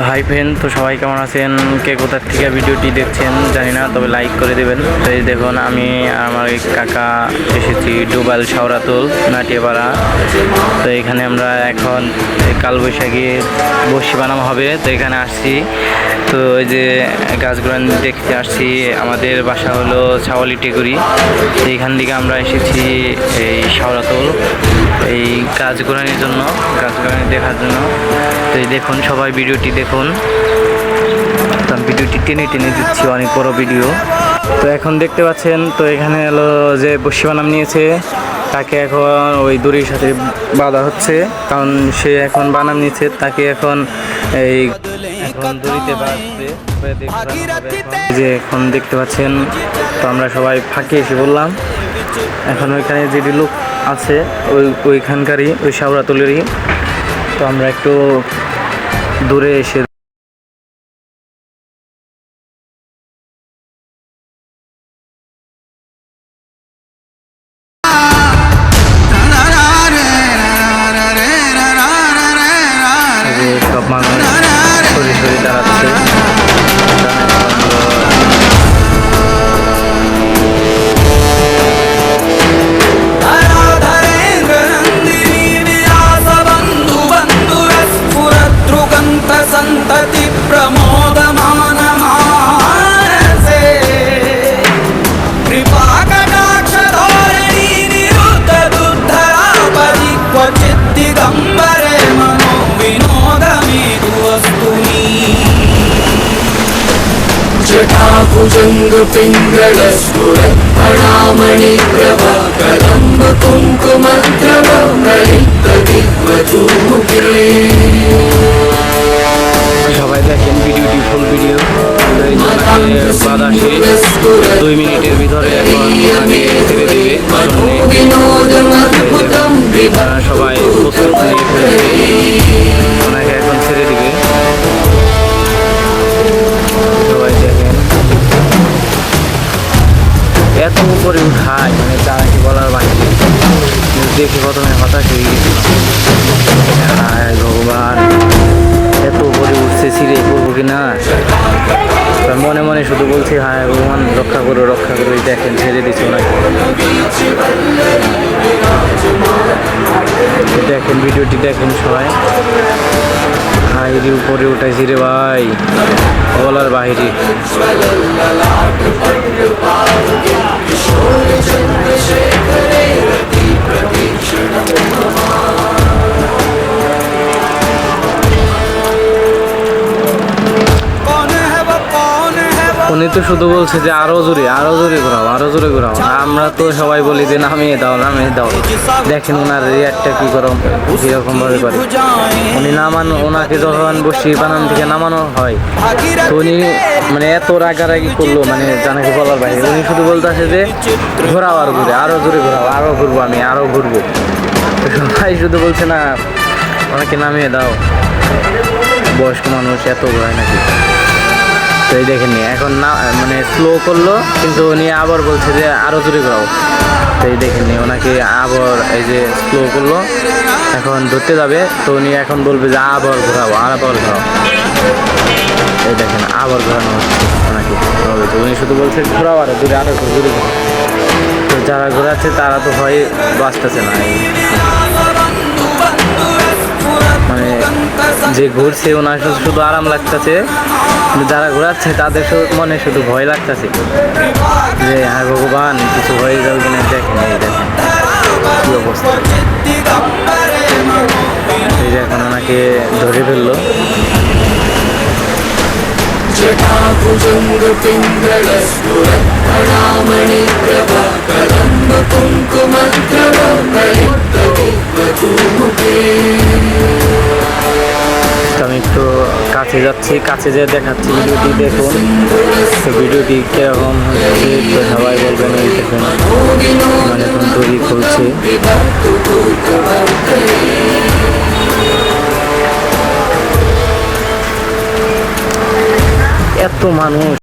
তো hi friend, তো সবাই কেমন আছেন? কে কোথার থেকে ভিডিওটি দেখছেন জানি না, তবে লাইক করে দেবেন। তো এই দেখুন, আমি আমার এই কাকা এসেছি ডুবাল শাওরাতুল নাটিয়াপাড়া। তো এখানে আমরা এখন কালবৈশাখী বর্ষি বানানো হবে, তো এখানে আসছি। তো এই যে গাছগুলো দেখতে আসছি। আমাদের বাসা হলো ছাওয়ালি টেকুরি। তো এইখান থেকে আমরা এসেছি এই শাওরাতুল এই গাছগুলানির জন্য, গাছগুলানি দেখার জন্য। তো এই দেখুন, সবাই ভিডিওটি দেখুন। তো আমি ভিডিওটি টেনে টেনে দিচ্ছি, অনেক বড় ভিডিও। তো এখন দেখতে পাচ্ছেন, তো এখানে হলো যে বর্ষি বানাম নিয়েছে, তাকে এখন ওই দড়ির সাথে বাঁধা হচ্ছে, কারণ সে এখন বানাম নিচ্ছে। তাকে এখন দড়িতে বাঁধবে, যে এখন দেখতে পাচ্ছেন। তো আমরা সবাই ফাঁকে এসে বললাম, এখন ওইখানে যেটি লোক আছে ওইখানকারই, ওই শাওরাতুলেরই। তো আমরা একটু দূরে এসে সব মানুষ সরি সরি দাঁড়াচ্ছে। संतति प्रमोदमान मानसे कृपा कटाक्ष धोरणी निरुद्ध दुर्धरा परि क्वचित् दिगम्बरे मनो विनोदमेतु वस्तुनि जटाभुजंग पिंगल स्फुरत् फणामणि प्रभा कदम्ब कुङ्कुमद्रव कलित दिग्वधूमुखे। সবাই দেখেন ভিডিওটি, ফুল ভিডিও। বাধা শেষ, 2 মিনিটের ভিতরে এখন আগে ছেড়ে দেবে। সবাই প্রস্তুত নিয়ে ফেলেছে, ওনাকে এখন ছেড়ে দিবে। সবাই দেখেন, এত উপরে উঠায়, মানে তারা কি বলার বাইরে। দেখে প্রথমে হতাশ হয়ে গেছিলাম, ভগবান এত উপরে উঠছে, ছিঁড়ে পড়বো কিনা। মনে মনে শুধু বলছি, হায় ভগবান রক্ষা করো, রক্ষা করো। দেখেন ছেড়ে দিচ্ছে ওনাকে। দেখেন ভিডিওটি দেখেন সবাই। হাইরে উপরে উঠাইছি রে ভাই, বলার বাহিরে। উনি তো শুধু বলছে যে আরো জোরে, আরো জোরে ঘোরাও, আরো জোরে ঘোরাও। আমরা তো সবাই বলি যে নামিয়ে দাও, নামিয়ে দাও। দেখেন ওনার রিয়াক্টটা কি কিরকম ভাবে করে। উনি ওনাকে যখন বসি বানান থেকে নামানো হয়, তো উনি মানে এত রাগারাগি করলো, মানে জানাকে বলার বাইরে। উনি শুধু বলতেছে যে ঘোরাও, আরো জোরে, আরো জোরে ঘোরাও, আরো ঘুরবো, আমি আরো ঘুরবো। সবাই শুধু বলছে না ওনাকে নামিয়ে দাও। বয়স্ক মানুষ এত ঘোরায় নাকি? তো এই দেখেন, এখন না মানে স্লো করলো, কিন্তু উনি আবার বলছে যে আরো জোরে ঘোরাও। তো এই দেখেন, ওনাকে আবার এই যে স্লো করলো, এখন ধরতে যাবে। তো উনি এখন বলবে যে আবার ঘোরাও, আবার ঘোরাও। এই দেখেন আবার ঘোরানো হচ্ছে ওনাকে। তো উনি শুধু বলছে ঘোরাও, আরো দূরে, আরো দূরে ঘোরাও। তো যারা ঘোরাচ্ছে তারা তো ভয়ে বাঁচতেছে না। মানে যে ঘুরছে ওনার শুধু আরাম লাগতেছে, যারা ঘোরাচ্ছে তাদের মনে শুধু ভয় লাগতেছে যে হ্যাঁ ভগবান কিছু হয়ে যাবে কিনা। দেখেন এই দেখেন কি অবস্থা। এই যে এখন ওনাকে ধরে ফেললো। जटाभुजंग पिंगल स्फुरत् फणामणि प्रभा कदम्ब कुङ्कुमद्रव कलित दिग्वधूमुखे। আমি একটু কাছে যাচ্ছি, কাছে যেয়ে দেখাচ্ছি, ভিডিওটি দেখুন। তো ভিডিওটি কিরকম হচ্ছে তো সবাই বলবেন। এই দেখুন মানে এখন দড়ি খুলছে। এত মানুষ।